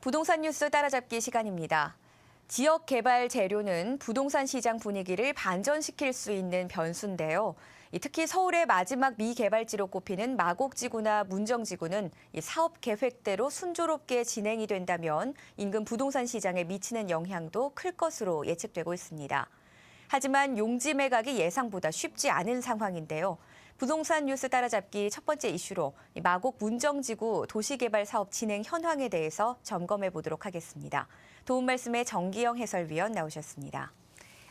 부동산 뉴스 따라잡기 시간입니다. 지역 개발 재료는 부동산 시장 분위기를 반전시킬 수 있는 변수인데요. 특히 서울의 마지막 미개발지로 꼽히는 마곡지구나 문정지구는 사업 계획대로 순조롭게 진행이 된다면 인근 부동산 시장에 미치는 영향도 클 것으로 예측되고 있습니다. 하지만 용지 매각이 예상보다 쉽지 않은 상황인데요. 부동산 뉴스 따라잡기 첫 번째 이슈로 마곡 문정지구 도시개발 사업 진행 현황에 대해서 점검해 보도록 하겠습니다. 도움 말씀에 정기영 해설위원 나오셨습니다.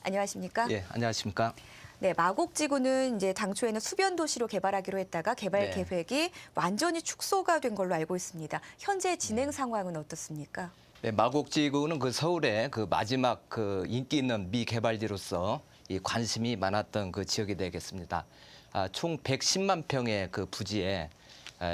안녕하십니까? 예, 안녕하십니까? 네, 마곡지구는 이제 당초에는 수변 도시로 개발하기로 했다가 개발 계획이 완전히 축소가 된 걸로 알고 있습니다. 현재 진행 상황은 어떻습니까? 네, 마곡지구는 그 서울의 그 마지막 그 인기 있는 미개발지로서 이 관심이 많았던 그 지역이 되겠습니다. 총 110만 평의 그 부지에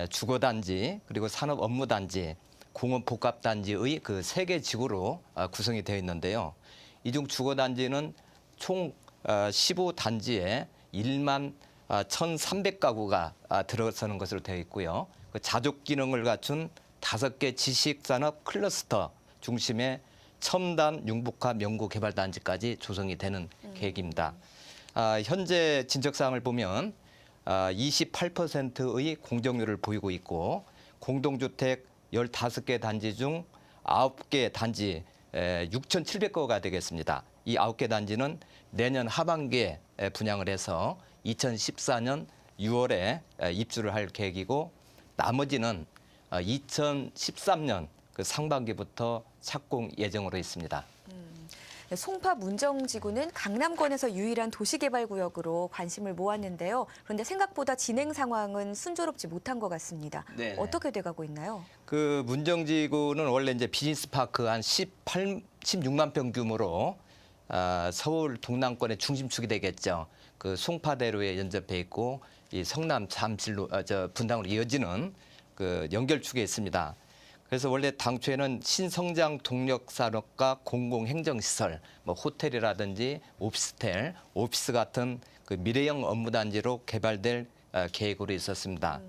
주거단지 그리고 산업업무단지, 공업복합단지의 그 3개 지구로 구성이 되어 있는데요. 이 중 주거단지는 총 15단지에 1만 1,300가구가 들어서는 것으로 되어 있고요. 그 자족 기능을 갖춘 5개 지식산업 클러스터 중심의 첨단 융복합 연구 개발 단지까지 조성이 되는 계획입니다. 현재 진척 사항을 보면 28%의 공정률을 보이고 있고 공동주택 15개 단지 중 9개 단지 6,700가구가 되겠습니다. 이 9개 단지는 내년 하반기에 분양을 해서 2014년 6월에 입주를 할 계획이고 나머지는 2013년 그 상반기부터 착공 예정으로 있습니다. 송파 문정지구는 강남권에서 유일한 도시개발구역으로 관심을 모았는데요. 그런데 생각보다 진행 상황은 순조롭지 못한 것 같습니다. 네. 어떻게 돼가고 있나요? 그 문정지구는 원래 이제 비즈니스파크 한 16만 평 규모로 서울 동남권의 중심축이 되겠죠. 그 송파대로에 연접해 있고 이 성남 잠실로 분당으로 이어지는 그 연결축에 있습니다. 그래서 원래 당초에는 신성장 동력 산업과 공공행정시설, 뭐 호텔이라든지 오피스텔, 오피스 같은 그 미래형 업무단지로 개발될 계획으로 있었습니다.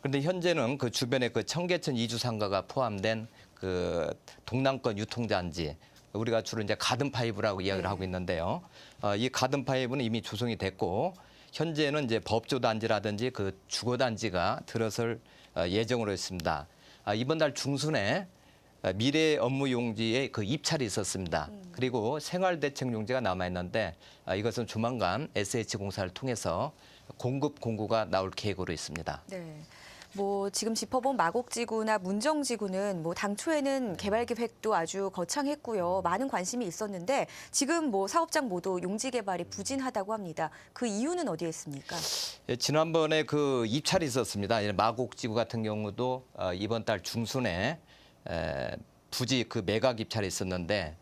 그런데 현재는 그 주변에 그 청계천 이주상가가 포함된 그 동남권 유통단지, 우리가 주로 이제 가든파이브라고 이야기를 하고 있는데요. 이 가든파이브는 이미 조성이 됐고 현재는 이제 법조단지라든지 그 주거단지가 들어설 예정으로 있습니다. 이번 달 중순에 미래 업무 용지에 그 입찰이 있었습니다. 그리고 생활대책 용지가 남아 있는데 이것은 조만간 SH공사를 통해서 공급 공고가 나올 계획으로 있습니다. 네. 뭐 지금 짚어본 마곡지구나 문정지구는 뭐 당초에는 개발 계획도 아주 거창했고요. 많은 관심이 있었는데 지금 뭐 사업장 모두 용지 개발이 부진하다고 합니다. 그 이유는 어디에 있습니까? 예, 지난번에 그 입찰이 있었습니다. 마곡지구 같은 경우도 이번 달 중순에 부지 그 매각 입찰이 있었는데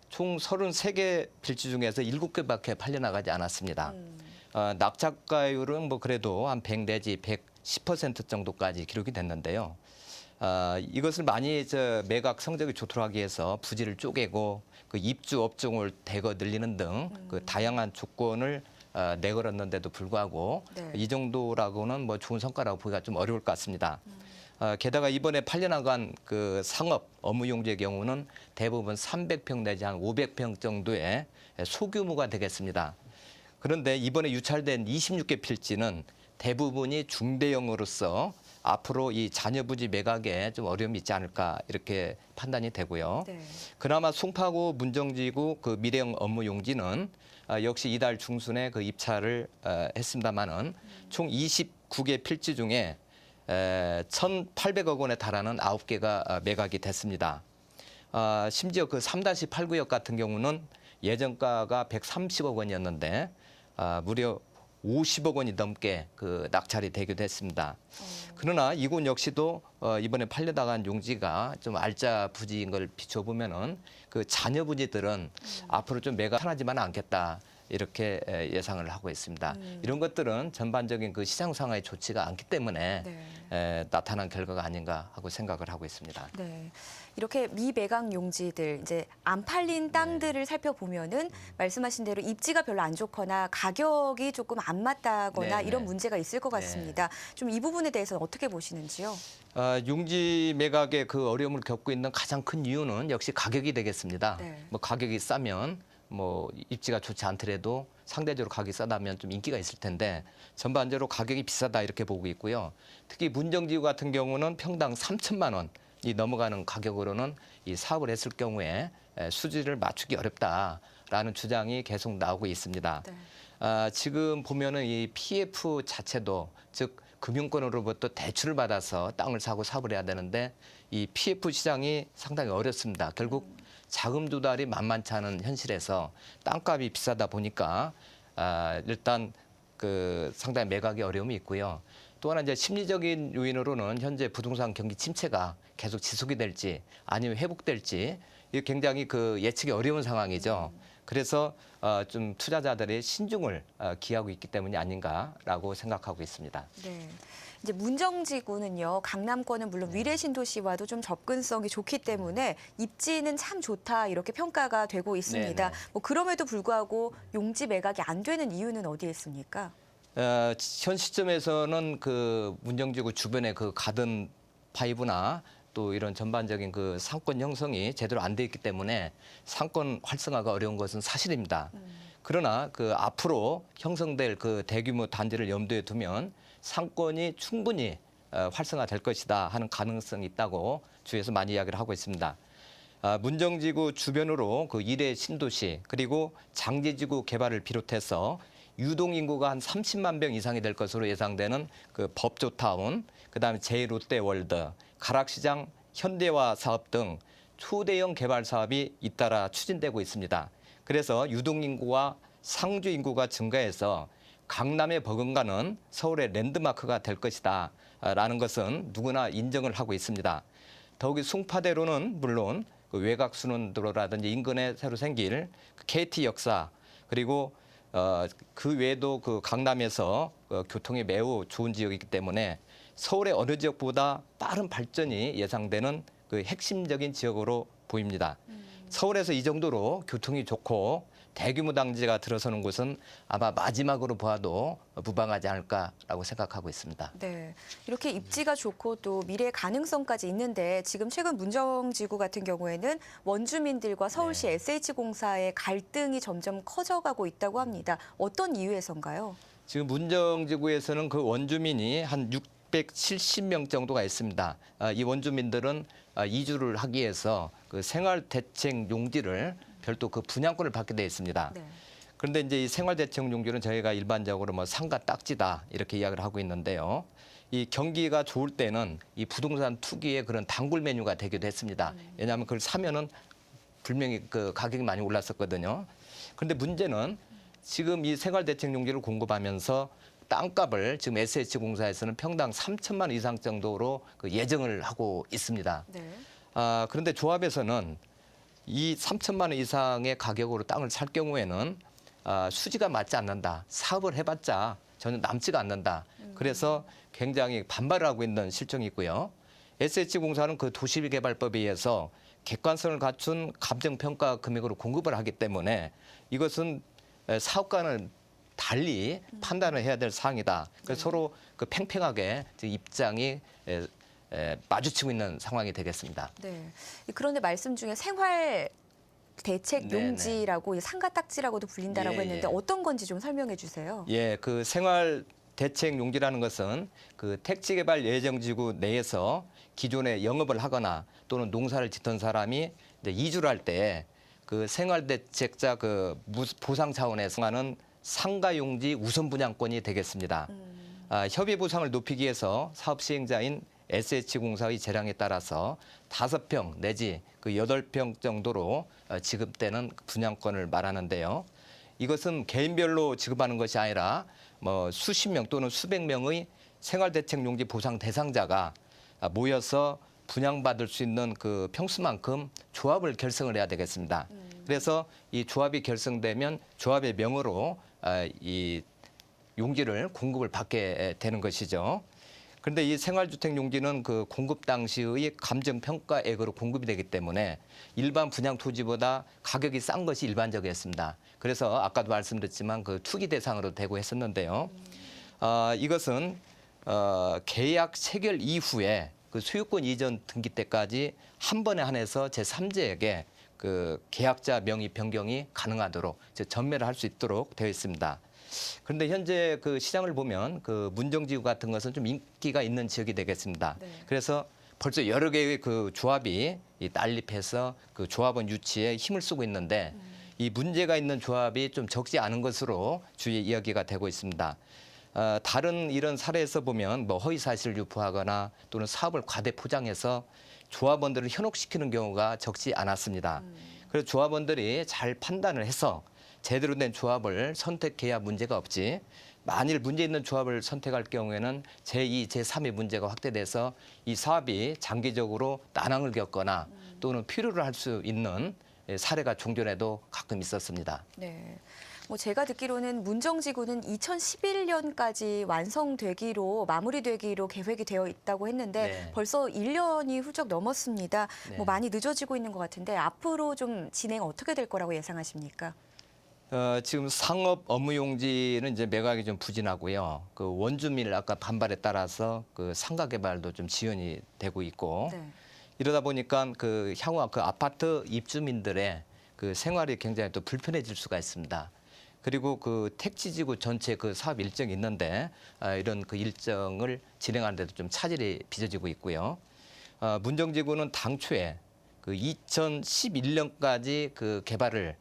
총 33개 필지 중에서 7개밖에 팔려나가지 않았습니다. 낙찰가율은 뭐 그래도 한 100 내지 110% 정도까지 기록이 됐는데요. 이것을 많이 매각 성적이 좋도록 하기 위해서 부지를 쪼개고 그 입주 업종을 대거 늘리는 등 그 다양한 조건을 내걸었는데도 불구하고 이 정도라고는 뭐 좋은 성과라고 보기가 좀 어려울 것 같습니다. 게다가 이번에 팔려나간 그 상업 업무용지의 경우는 대부분 300평 내지 한 500평 정도의 소규모가 되겠습니다. 그런데 이번에 유찰된 26개 필지는 대부분이 중대형으로서 앞으로 이 자녀 부지 매각에 좀 어려움이 있지 않을까 이렇게 판단이 되고요. 네. 그나마 송파구 문정지구 그 미래형 업무 용지는 역시 이달 중순에 그 입찰을 했습니다마는 총 29개 필지 중에 1,800억 원에 달하는 9개가 매각이 됐습니다. 심지어 그 3-8 구역 같은 경우는 예정가가 130억 원이었는데 무려 50억 원이 넘게 그 낙찰이 되기도 했습니다. 그러나 이곳 역시도 이번에 팔려나간 용지가 좀 알짜 부지인 걸 비춰보면은 그 자녀 부지들은 앞으로 좀 매각 편하지만 않겠다. 이렇게 예상을 하고 있습니다. 이런 것들은 전반적인 그 시장 상황이 좋지가 않기 때문에 나타난 결과가 아닌가 하고 생각을 하고 있습니다. 네. 이렇게 미매각 용지들, 이제 안 팔린 땅들을 살펴보면은 말씀하신 대로 입지가 별로 안 좋거나 가격이 조금 안 맞다거나 이런 문제가 있을 것 같습니다. 좀 이 부분에 대해서는 어떻게 보시는지요? 용지 매각의 그 어려움을 겪고 있는 가장 큰 이유는 역시 가격이 되겠습니다. 뭐 가격이 싸면 뭐 입지가 좋지 않더라도 상대적으로 가격이 싸다면 좀 인기가 있을 텐데 전반적으로 가격이 비싸다 이렇게 보고 있고요. 특히 문정지구 같은 경우는 평당 3천만 원이 넘어가는 가격으로는 이 사업을 했을 경우에 수지를 맞추기 어렵다라는 주장이 계속 나오고 있습니다. 지금 보면은 이 PF 자체도 즉 금융권으로부터 대출을 받아서 땅을 사고 사업을 해야 되는데 이 PF 시장이 상당히 어렵습니다. 결국 자금 조달이 만만치 않은 현실에서 땅값이 비싸다 보니까 일단 그 상당히 매각의 어려움이 있고요. 또 하나 이제 심리적인 요인으로는 현재 부동산 경기 침체가 계속 지속이 될지 아니면 회복될지 이게 굉장히 그 예측이 어려운 상황이죠. 그래서 좀 투자자들의 신중을 기하고 있기 때문이 아닌가라고 생각하고 있습니다. 네. 이제 문정지구는요, 강남권은 물론 위례 신도시와도 좀 접근성이 좋기 때문에 입지는 참 좋다 이렇게 평가가 되고 있습니다. 뭐 그럼에도 불구하고 용지 매각이 안 되는 이유는 어디에 있습니까? 현 시점에서는 그 문정지구 주변의 그 가든 파이브나 또 이런 전반적인 그 상권 형성이 제대로 안 돼 있기 때문에 상권 활성화가 어려운 것은 사실입니다. 그러나 그 앞으로 형성될 그 대규모 단지를 염두에 두면 상권이 충분히 활성화될 것이다 하는 가능성이 있다고 주위에서 많이 이야기를 하고 있습니다. 문정지구 주변으로 그 이대 신도시 그리고 장제지구 개발을 비롯해서 유동 인구가 한 30만 명 이상이 될 것으로 예상되는 그 법조타운, 그다음에 제 롯데월드, 가락시장 현대화 사업 등 초대형 개발 사업이 잇따라 추진되고 있습니다. 그래서 유동 인구와 상주 인구가 증가해서 강남의 버금가는 서울의 랜드마크가 될 것이다 라는 것은 누구나 인정을 하고 있습니다. 더욱이 숭파대로는 물론 그 외곽순환도로라든지 인근에 새로 생길 KT 역사 그리고 그 외에도 그 강남에서 교통이 매우 좋은 지역이기 때문에 서울의 어느 지역보다 빠른 발전이 예상되는 그 핵심적인 지역으로 보입니다. 서울에서 이 정도로 교통이 좋고 대규모 단지가 들어서는 곳은 아마 마지막으로 보아도 무방하지 않을까라고 생각하고 있습니다. 네, 이렇게 입지가 좋고 또 미래 가능성까지 있는데 지금 최근 문정지구 같은 경우에는 원주민들과 서울시 SH공사의 갈등이 점점 커져가고 있다고 합니다. 어떤 이유에서인가요? 지금 문정지구에서는 그 원주민이 한 670명 정도가 있습니다. 이 원주민들은 이주를 하기 위해서 그 생활대책 용지를 별도 그 분양권을 받게 되어 있습니다. 그런데 이제 이 생활대책 용지는 저희가 일반적으로 뭐 상가 딱지다 이렇게 이야기를 하고 있는데요. 이 경기가 좋을 때는 이 부동산 투기의 그런 단골 메뉴가 되기도 했습니다. 왜냐하면 그걸 사면은 분명히 그 가격이 많이 올랐었거든요. 그런데 문제는 지금 이 생활대책 용지를 공급하면서 땅값을 지금 SH공사에서는 평당 3천만 원 이상 정도로 그 예정을 하고 있습니다. 그런데 조합에서는 이 3천만 원 이상의 가격으로 땅을 살 경우에는 수지가 맞지 않는다. 사업을 해봤자 전혀 남지가 않는다. 그래서 굉장히 반발을 하고 있는 실정이 있고요. SH공사는 그 도시개발법에 의해서 객관성을 갖춘 감정평가 금액으로 공급을 하기 때문에 이것은 사업가는 달리 판단을 해야 될 사항이다. 그래서 서로 그 팽팽하게 입장이 마주치고 있는 상황이 되겠습니다. 네. 그런데 말씀 중에 생활 대책 용지라고 상가 딱지라고도 불린다라고 했는데 어떤 건지 좀 설명해 주세요. 예, 그 생활 대책 용지라는 것은 그 택지개발 예정지구 내에서 기존에 영업을 하거나 또는 농사를 짓던 사람이 이제 이주를 할 때 그 생활대책자 그 보상 차원에서 하는 상가용지 우선 분양권이 되겠습니다. 협의 보상을 높이기 위해서 사업 시행자인 SH공사의 재량에 따라서 5평 내지 그 8평 정도로 지급되는 분양권을 말하는데요. 이것은 개인별로 지급하는 것이 아니라 뭐 수십 명 또는 수백 명의 생활대책용지 보상 대상자가 모여서 분양받을 수 있는 그 평수만큼 조합을 결성을 해야 되겠습니다. 그래서 이 조합이 결성되면 조합의 명으로 이 용지를 공급을 받게 되는 것이죠. 그런데 이 생활주택 용지는 그 공급 당시의 감정평가액으로 공급이 되기 때문에 일반 분양 토지보다 가격이 싼 것이 일반적이었습니다. 그래서 아까도 말씀드렸지만 그 투기 대상으로 되고 했었는데요. 이것은 계약 체결 이후에 그 소유권 이전 등기 때까지 한 번에 한해서 제3자에게 그 계약자 명의 변경이 가능하도록 전매를 할 수 있도록 되어 있습니다. 그런데 현재 그 시장을 보면 그 문정지구 같은 것은 좀 인기가 있는 지역이 되겠습니다. 네. 그래서 벌써 여러 개의 그 조합이 난립해서 그 조합원 유치에 힘을 쓰고 있는데 이 문제가 있는 조합이 좀 적지 않은 것으로 주위 이야기가 되고 있습니다. 다른 이런 사례에서 보면 뭐 허위 사실을 유포하거나 또는 사업을 과대 포장해서 조합원들을 현혹시키는 경우가 적지 않았습니다. 그래서 조합원들이 잘 판단을 해서 제대로 된 조합을 선택해야 문제가 없지. 만일 문제 있는 조합을 선택할 경우에는 제2, 제3의 문제가 확대돼서 이 사업이 장기적으로 난항을 겪거나 또는 필요를 할 수 있는 사례가 종전에도 가끔 있었습니다. 네. 뭐 제가 듣기로는 문정지구는 2011년까지 완성되기로 마무리되기로 계획이 되어 있다고 했는데 네. 벌써 1년이 훌쩍 넘었습니다. 네. 뭐 많이 늦어지고 있는 것 같은데 앞으로 좀 진행 어떻게 될 거라고 예상하십니까? 지금 상업 업무용지는 이제 매각이 좀 부진하고요. 그 원주민 아까 반발에 따라서 그 상가 개발도 좀 지연이 되고 있고 네. 이러다 보니까 그 향후 그 아파트 입주민들의 그 생활이 굉장히 또 불편해질 수가 있습니다. 그리고 그 택지지구 전체 그 사업 일정이 있는데 이런 그 일정을 진행하는 데도 좀 차질이 빚어지고 있고요. 문정지구는 당초에 그 2011년까지 그 개발을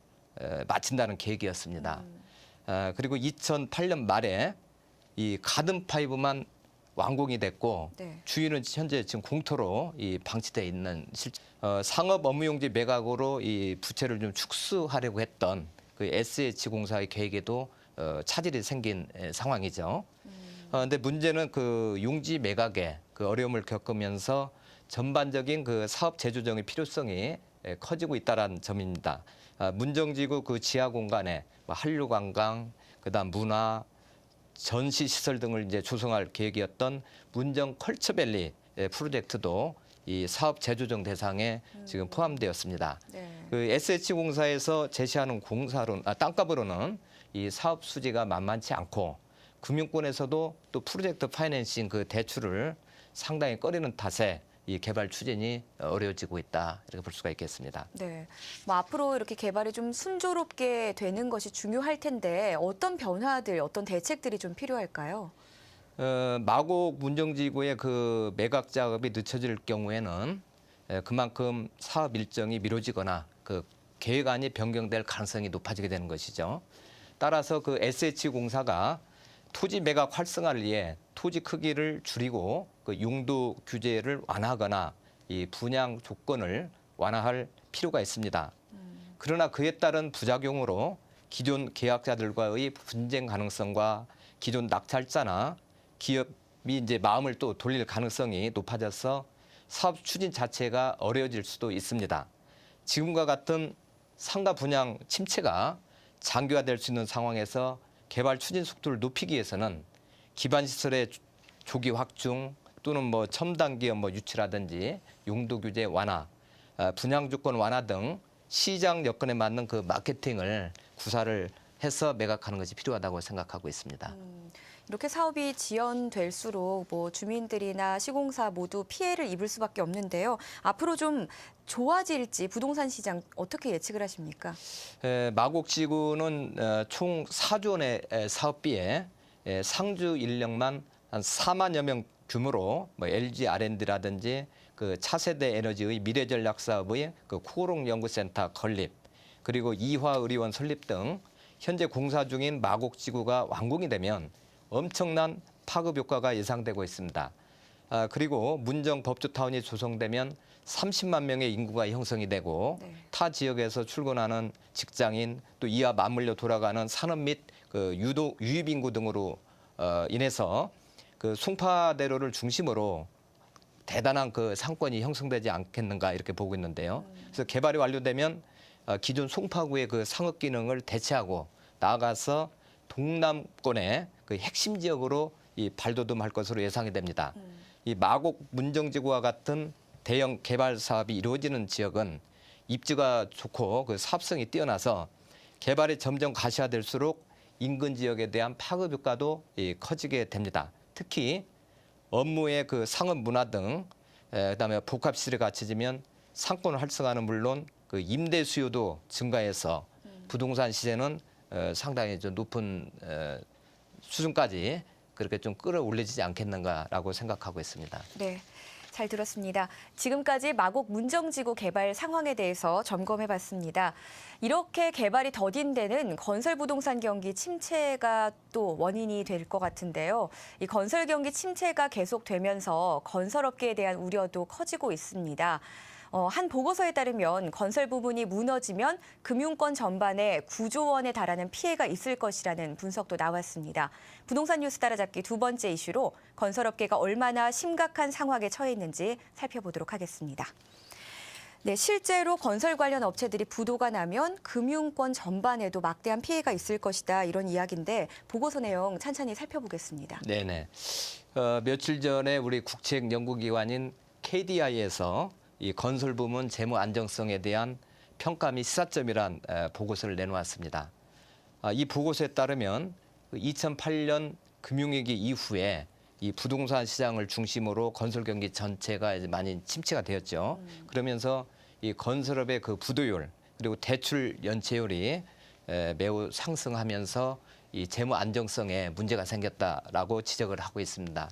마친다는 계획이었습니다. 그리고 2008년 말에 이 가든 파이브만 완공이 됐고 네. 주위는 현재 지금 공터로 이 방치돼 있는 상업 업무용지 매각으로 이 부채를 좀 축소하려고 했던 그 SH공사의 계획에도 차질이 생긴 상황이죠. 근데 문제는 그 용지 매각에 그 어려움을 겪으면서 전반적인 그 사업 재조정의 필요성이 커지고 있다는 점입니다. 문정지구 그 지하 공간에 한류관광, 그다음 문화, 전시시설 등을 이제 조성할 계획이었던 문정 컬처밸리 프로젝트도 이 사업 재조정 대상에 지금 포함되었습니다. 네. 그 SH공사에서 제시하는 땅값으로는 이 사업 수지가 만만치 않고 금융권에서도 또 프로젝트 파이낸싱 그 대출을 상당히 꺼리는 탓에 이 개발 추진이 어려워지고 있다 이렇게 볼 수가 있겠습니다. 네. 뭐 앞으로 이렇게 개발이 좀 순조롭게 되는 것이 중요할 텐데 어떤 변화들, 어떤 대책들이 좀 필요할까요? 마곡 문정지구의 그 매각 작업이 늦춰질 경우에는 그만큼 사업 일정이 미뤄지거나 그 계획안이 변경될 가능성이 높아지게 되는 것이죠. 따라서 그 SH공사가 토지 매각 활성화를 위해 토지 크기를 줄이고 그 용도 규제를 완화하거나 이 분양 조건을 완화할 필요가 있습니다. 그러나 그에 따른 부작용으로 기존 계약자들과의 분쟁 가능성과 기존 낙찰자나 기업이 이제 마음을 또 돌릴 가능성이 높아져서 사업 추진 자체가 어려워질 수도 있습니다. 지금과 같은 상가 분양 침체가 장기화될 수 있는 상황에서 개발 추진 속도를 높이기 위해서는 기반 시설의 조기 확충 또는 뭐 첨단 기업 유치라든지 용도 규제 완화, 분양 조건 완화 등 시장 여건에 맞는 그 마케팅을 구사를 해서 매각하는 것이 필요하다고 생각하고 있습니다. 이렇게 사업이 지연될수록 뭐 주민들이나 시공사 모두 피해를 입을 수밖에 없는데요. 앞으로 좀 좋아질지 부동산 시장 어떻게 예측을 하십니까? 마곡지구는 총 4조 원의 사업비에 상주 인력만 한 4만여 명 규모로 뭐 LG R&D라든지 그 차세대 에너지의 미래 전략 사업의 그 코오롱 연구센터 건립 그리고 이화의료원 설립 등 현재 공사 중인 마곡지구가 완공이 되면 엄청난 파급 효과가 예상되고 있습니다. 그리고 문정 법조타운이 조성되면 30만 명의 인구가 형성이 되고 네. 타 지역에서 출근하는 직장인 또 이와 맞물려 돌아가는 산업 및 그 유입 인구 등으로 인해서 그 송파대로를 중심으로 대단한 그 상권이 형성되지 않겠는가 이렇게 보고 있는데요. 그래서 개발이 완료되면 기존 송파구의 그 상업 기능을 대체하고 나아가서 동남권의 그 핵심 지역으로 이 발돋움할 것으로 예상이 됩니다. 이 마곡 문정지구와 같은 대형 개발 사업이 이루어지는 지역은 입지가 좋고 그 사업성이 뛰어나서 개발이 점점 가시화될수록 인근 지역에 대한 파급 효과도 커지게 됩니다. 특히 업무의 그 상업 문화 등 그다음에 복합 시설이 갖춰지면 상권 활성화는 물론 그 임대 수요도 증가해서 부동산 시세는 상당히 좀 높은 수준까지 그렇게 좀 끌어올려지지 않겠는가라고 생각하고 있습니다. 네, 잘 들었습니다. 지금까지 마곡 문정지구 개발 상황에 대해서 점검해봤습니다. 이렇게 개발이 더딘 데는 건설 부동산 경기 침체가 또 원인이 될 것 같은데요. 이 건설 경기 침체가 계속되면서 건설업계에 대한 우려도 커지고 있습니다. 한 보고서에 따르면 건설 부분이 무너지면 금융권 전반에 9조 원에 달하는 피해가 있을 것이라는 분석도 나왔습니다. 부동산 뉴스 따라잡기 두 번째 이슈로 건설업계가 얼마나 심각한 상황에 처해 있는지 살펴보도록 하겠습니다. 네, 실제로 건설 관련 업체들이 부도가 나면 금융권 전반에도 막대한 피해가 있을 것이다 이런 이야기인데 보고서 내용 찬찬히 살펴보겠습니다. 네네. 며칠 전에 우리 국책 연구기관인 KDI에서 이 건설 부문 재무 안정성에 대한 평가 및 시사점이란 보고서를 내놓았습니다. 이 보고서에 따르면 2008년 금융위기 이후에 이 부동산 시장을 중심으로 건설 경기 전체가 이제 많이 침체가 되었죠. 그러면서 이 건설업의 그 부도율 그리고 대출 연체율이 매우 상승하면서 이 재무 안정성에 문제가 생겼다라고 지적을 하고 있습니다.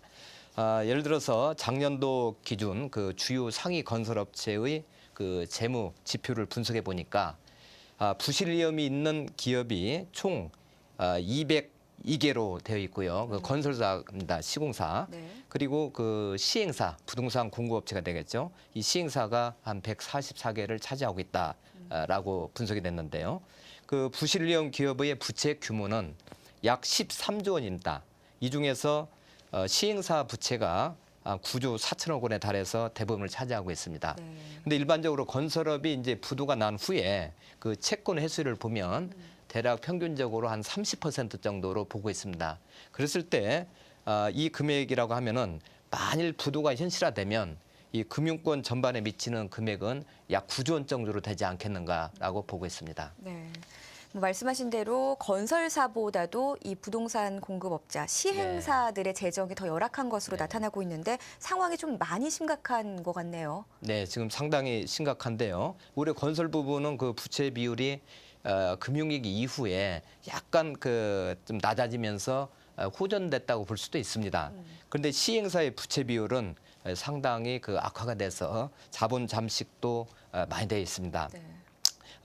예를 들어서 작년도 기준 그 주요 상위 건설업체의 그 재무 지표를 분석해 보니까 부실 위험이 있는 기업이 총 202개로 되어 있고요. 그 건설사입니다. 시공사. 네. 그리고 그 시행사, 부동산 공급업체가 되겠죠. 이 시행사가 한 144개를 차지하고 있다라고 분석이 됐는데요. 그 부실 위험 기업의 부채 규모는 약 13조 원입니다. 이 중에서 시행사 부채가 9조 4천억 원에 달해서 대부분을 차지하고 있습니다. 그런데 일반적으로 건설업이 이제 부도가 난 후에 그 채권 회수를 보면 대략 평균적으로 한 30% 정도로 보고 있습니다. 그랬을 때 이 금액이라고 하면은 만일 부도가 현실화되면 이 금융권 전반에 미치는 금액은 약 9조 원 정도로 되지 않겠는가라고 보고 있습니다. 네. 말씀하신 대로 건설사보다도 이 부동산 공급업자, 시행사들의 재정이 더 열악한 것으로 나타나고 있는데 상황이 좀 많이 심각한 것 같네요. 네, 지금 상당히 심각한데요. 우리 건설 부분은 그 부채 비율이 금융위기 이후에 약간 그 좀 낮아지면서 호전됐다고 볼 수도 있습니다. 그런데 시행사의 부채 비율은 상당히 그 악화가 돼서 자본 잠식도 많이 되어 있습니다. 네.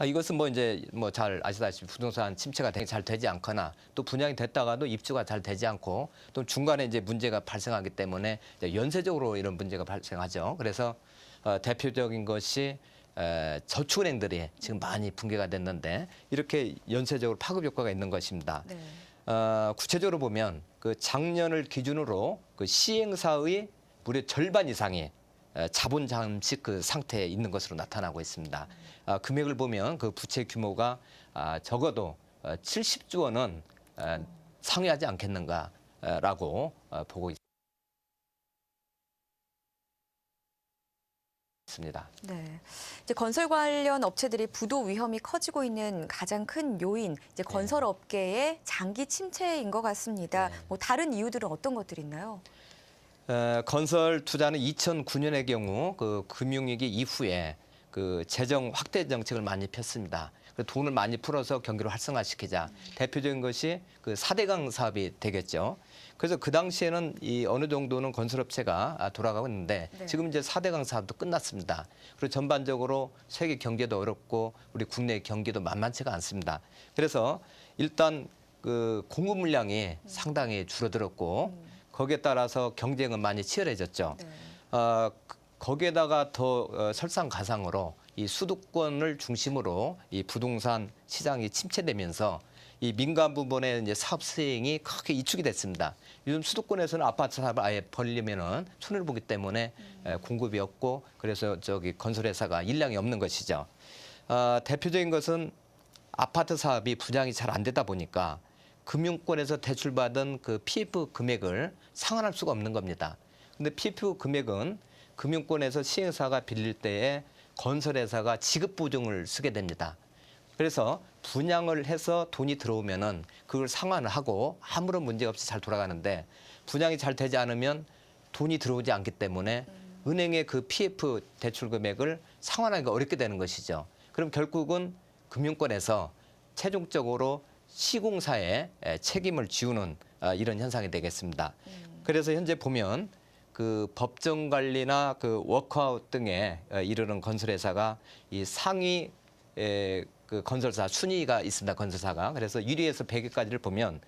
이것은 뭐 이제 뭐 잘 아시다시피 부동산 침체가 잘 되지 않거나 또 분양이 됐다가도 입주가 잘 되지 않고 또 중간에 이제 문제가 발생하기 때문에 이제 연쇄적으로 이런 문제가 발생하죠. 그래서 대표적인 것이 저축은행들이 지금 많이 붕괴가 됐는데 이렇게 연쇄적으로 파급 효과가 있는 것입니다. 네. 구체적으로 보면 그 작년을 기준으로 그 시행사의 무려 절반 이상이 자본 잠식 그 상태에 있는 것으로 나타나고 있습니다. 금액을 보면 그 부채 규모가 적어도 70조 원은 상회하지 않겠는가라고 보고 있습니다. 네. 이제 건설 관련 업체들이 부도 위험이 커지고 있는 가장 큰 요인, 이제 건설 업계의 장기 침체인 것 같습니다. 뭐 다른 이유들은 어떤 것들이 있나요? 건설 투자는 2009년의 경우 그 금융위기 이후에 그 재정 확대 정책을 많이 폈습니다. 돈을 많이 풀어서 경기를 활성화시키자. 대표적인 것이 그 4대강 사업이 되겠죠. 그래서 그 당시에는 이 어느 정도는 건설업체가 돌아가고 있는데 지금 이제 4대강 사업도 끝났습니다. 그리고 전반적으로 세계 경제도 어렵고 우리 국내 경기도 만만치가 않습니다. 그래서 일단 그 공급 물량이 상당히 줄어들었고 거기에 따라서 경쟁은 많이 치열해졌죠. 거기에다가 더 설상가상으로 이 수도권을 중심으로 이 부동산 시장이 침체되면서 이 민간 부분의 이제 사업 수행이 크게 이축이 됐습니다. 요즘 수도권에서는 아파트 사업을 아예 벌리면은 손해를 보기 때문에 공급이 없고 그래서 저기 건설회사가 일량이 없는 것이죠. 대표적인 것은 아파트 사업이 분양이 잘 안 되다 보니까 금융권에서 대출받은 그 PF 금액을 상환할 수가 없는 겁니다. 근데 PF 금액은 금융권에서 시행사가 빌릴 때에 건설회사가 지급 보증을 쓰게 됩니다. 그래서 분양을 해서 돈이 들어오면은 그걸 상환을 하고 아무런 문제 없이 잘 돌아가는데 분양이 잘 되지 않으면 돈이 들어오지 않기 때문에 은행의 그 PF 대출 금액을 상환하기가 어렵게 되는 것이죠. 그럼 결국은 금융권에서 최종적으로 시공사에 책임을 지우는 이런 현상이 되겠습니다. 그래서 현재 보면 그 법정 관리나 그 워크아웃 등에 이르는 건설회사가 이 상위 그 건설사 순위가 있습니다. 건설사가. 그래서 1위에서 100위까지를 보면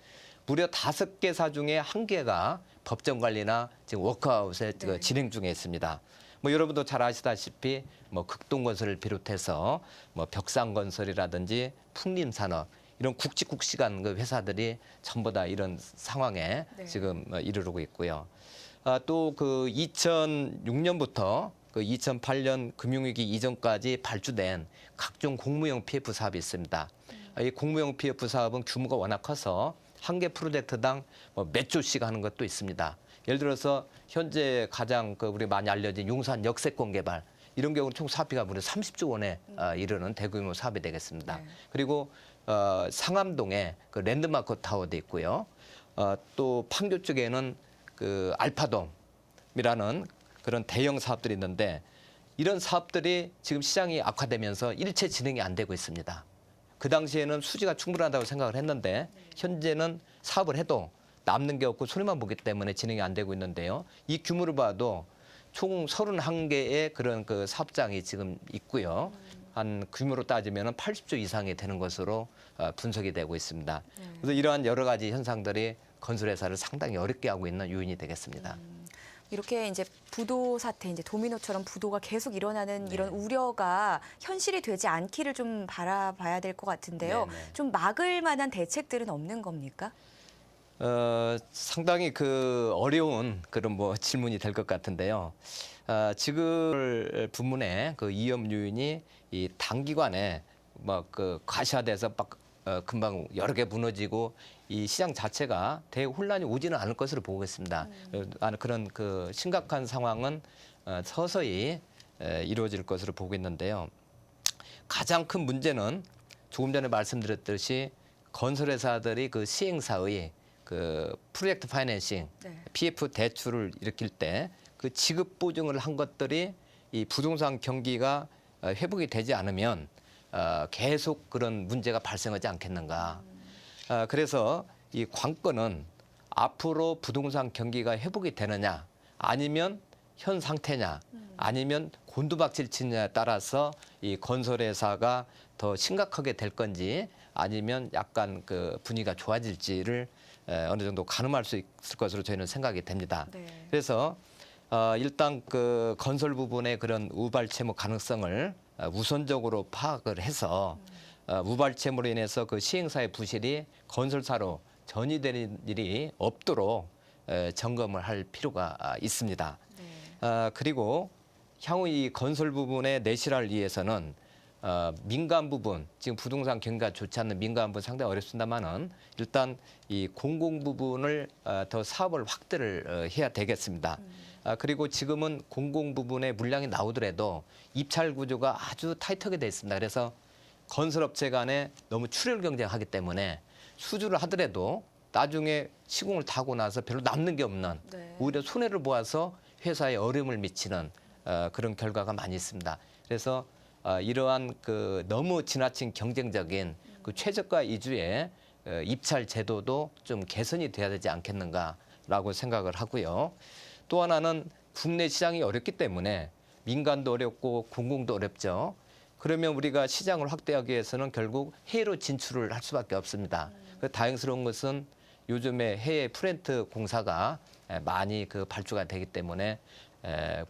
무려 5개사 중에 1개가 법정 관리나 지금 워크아웃에 진행 중에 있습니다. 뭐 여러분도 잘 아시다시피 뭐 극동건설을 비롯해서 뭐 벽상건설이라든지 풍림산업 이런 굵직굵직한 그 회사들이 전부 다 이런 상황에 지금 이르르고 있고요. 또 그 2006년부터 그 2008년 금융위기 이전까지 발주된 각종 공무용 PF 사업이 있습니다. 이 공무용 PF 사업은 규모가 워낙 커서 한 개 프로젝트당 몇 조씩 하는 것도 있습니다. 예를 들어서 현재 가장 우리 많이 알려진 용산 역세권 개발 이런 경우는 총 사업비가 무려 30조 원에 이르는 대규모 사업이 되겠습니다. 그리고 상암동에 그 랜드마크 타워도 있고요. 또 판교 쪽에는 그 알파돔이라는 그런 대형 사업들이 있는데 이런 사업들이 지금 시장이 악화되면서 일체 진행이 안 되고 있습니다. 그 당시에는 수지가 충분하다고 생각을 했는데 현재는 사업을 해도 남는 게 없고 손해만 보기 때문에 진행이 안 되고 있는데요. 이 규모를 봐도 총 31개의 그런 그 사업장이 지금 있고요. 한 규모로 따지면 80조 이상이 되는 것으로 분석이 되고 있습니다. 그래서 이러한 여러 가지 현상들이 건설회사를 상당히 어렵게 하고 있는 요인이 되겠습니다. 이렇게 이제 부도 사태, 이제 도미노처럼 부도가 계속 일어나는 이런 우려가 현실이 되지 않기를 좀 바라봐야 될 것 같은데요. 좀 막을 만한 대책들은 없는 겁니까? 상당히 그 어려운 그런 뭐 질문이 될 것 같은데요. 지금 부문의 그 위험 요인이 이 단기간에 뭐 그 과시화돼서 금방 여러 개 무너지고 이 시장 자체가 대혼란이 오지는 않을 것으로 보고 있습니다. 그런 그 심각한 상황은 서서히 이루어질 것으로 보고 있는데요. 가장 큰 문제는 조금 전에 말씀드렸듯이 건설회사들이 그 시행사의 그 프로젝트 파이낸싱, PF 대출을 일으킬 때 그 지급 보증을 한 것들이 이 부동산 경기가 회복이 되지 않으면 계속 그런 문제가 발생하지 않겠는가. 그래서 이 관건은 앞으로 부동산 경기가 회복이 되느냐 아니면 현 상태냐 아니면 곤두박질 치느냐에 따라서 이 건설회사가 더 심각하게 될 건지 아니면 약간 그 분위기가 좋아질지를 어느 정도 가늠할 수 있을 것으로 저희는 생각이 됩니다. 그래서 일단 그 건설 부분의 그런 우발채무 가능성을 우선적으로 파악을 해서 우발채무로 인해서 그 시행사의 부실이 건설사로 전이되는 일이 없도록 점검을 할 필요가 있습니다. 그리고 향후 이 건설 부분의 내실화를 위해서는 민간 부분, 지금 부동산 경기가 좋지 않는 민간 부분 상당히 어렵습니다만은 일단 이 공공 부분을 더 사업을 확대를 해야 되겠습니다. 그리고 지금은 공공 부분의 물량이 나오더라도 입찰 구조가 아주 타이트하게 돼 있습니다. 그래서 건설업체 간에 너무 출혈 경쟁하기 때문에 수주를 하더라도 나중에 시공을 타고 나서 별로 남는 게 없는 오히려 손해를 보아서 회사에 어려움을 미치는 그런 결과가 많이 있습니다. 그래서 이러한 그 너무 지나친 경쟁적인 그 최저가 위주의 입찰 제도도 좀 개선이 돼야 되지 않겠는가라고 생각을 하고요. 또 하나는 국내 시장이 어렵기 때문에 민간도 어렵고 공공도 어렵죠. 그러면 우리가 시장을 확대하기 위해서는 결국 해외로 진출을 할 수밖에 없습니다. 다행스러운 것은 요즘에 해외 프렌트 공사가 많이 그 발주가 되기 때문에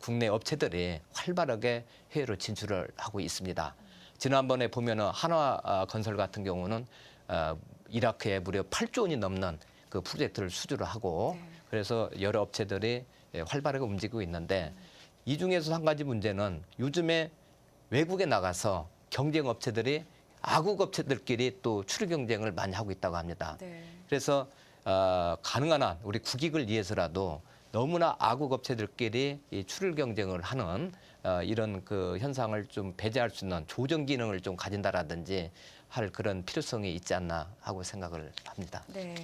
국내 업체들이 활발하게 해외로 진출을 하고 있습니다. 지난번에 보면은 한화건설 같은 경우는 이라크에 무려 8조 원이 넘는 그 프로젝트를 수주를 하고 그래서 여러 업체들이 활발하게 움직이고 있는데 이 중에서 한 가지 문제는 요즘에 외국에 나가서 경쟁 업체들이 아국 업체들끼리 또 추리 경쟁을 많이 하고 있다고 합니다. 네. 그래서 가능한 한 우리 국익을 위해서라도 너무나 아국 업체들끼리 이 출혈 경쟁을 하는 이런 그 현상을 좀 배제할 수 있는 조정 기능을 좀 가진다라든지 할 그런 필요성이 있지 않나 하고 생각을 합니다. 네.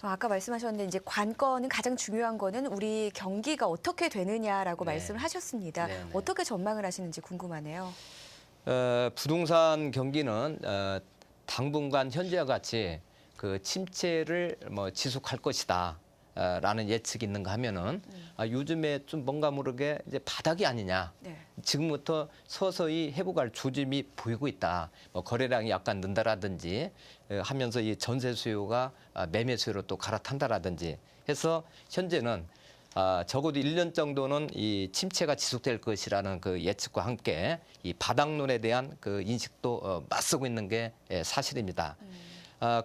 아까 말씀하셨는데 이제 관건은 가장 중요한 거는 우리 경기가 어떻게 되느냐라고 네. 말씀을 하셨습니다. 네, 네. 어떻게 전망을 하시는지 궁금하네요. 부동산 경기는 당분간 현재와 같이 그 침체를 지속할 것이다. 라는 예측이 있는가 하면은 요즘에 좀 뭔가 모르게 이제 바닥이 아니냐. 네. 지금부터 서서히 회복할 조짐이 보이고 있다. 거래량이 약간 는다라든지 하면서 이 전세 수요가 매매 수요로 또 갈아탄다라든지 해서 현재는 적어도 1년 정도는 이 침체가 지속될 것이라는 그 예측과 함께 이 바닥론에 대한 그 인식도 맞서고 있는 게 사실입니다.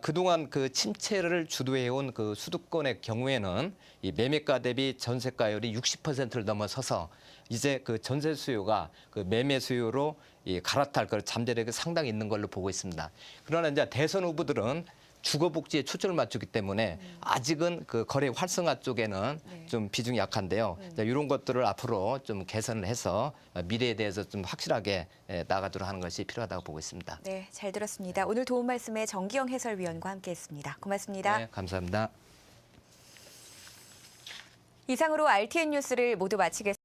그동안 그 침체를 주도해온 그 수도권의 경우에는 이 매매가 대비 전세가율이 60%를 넘어서서 이제 그 전세 수요가 그 매매 수요로 이 갈아탈 그 잠재력이 상당히 있는 걸로 보고 있습니다. 그러나 이제 대선 후보들은 주거복지에 초점을 맞추기 때문에 아직은 그 거래 활성화 쪽에는 네. 좀 비중이 약한데요. 이런 것들을 앞으로 좀 개선을 해서 미래에 대해서 좀 확실하게 나가도록 하는 것이 필요하다고 보고 있습니다. 네, 잘 들었습니다. 오늘 도움 말씀에 정기영 해설위원과 함께했습니다. 고맙습니다. 네, 감사합니다. 이상으로 RTN 뉴스를 모두 마치겠습니다.